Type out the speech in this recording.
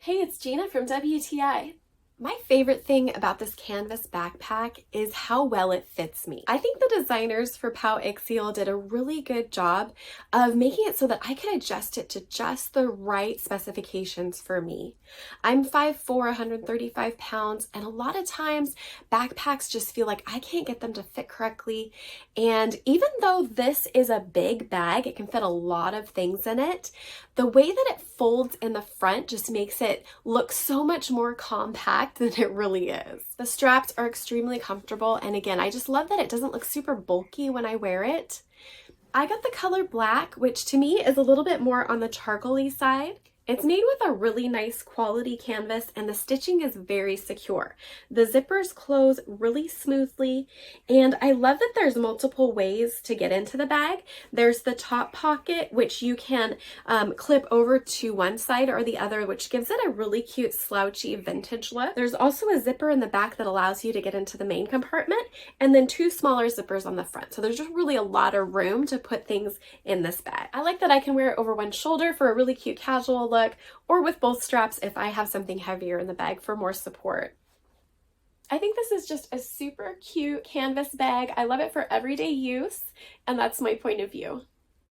Hey, it's Gina from WTI. My favorite thing about this canvas backpack is how well it fits me. I think the designers for PAOIXEEL did a really good job of making it so that I could adjust it to just the right specifications for me. I'm 5'4", 135 pounds, and a lot of times backpacks just feel like I can't get them to fit correctly. And even though this is a big bag, it can fit a lot of things in it, the way that it folds in the front just makes it look so much more compact than it really is. The straps are extremely comfortable, and again, I just love that it doesn't look super bulky when I wear it. I got the color black, which to me is a little bit more on the charcoaly side. It's made with a really nice quality canvas and the stitching is very secure. The zippers close really smoothly, and I love that there's multiple ways to get into the bag. There's the top pocket, which you can clip over to one side or the other, which gives it a really cute slouchy vintage look. There's also a zipper in the back that allows you to get into the main compartment, and then two smaller zippers on the front. So there's just really a lot of room to put things in this bag. I like that I can wear it over one shoulder for a really cute casual look, or with both straps if I have something heavier in the bag for more support. I think this is just a super cute canvas bag. I love it for everyday use, and that's my point of view.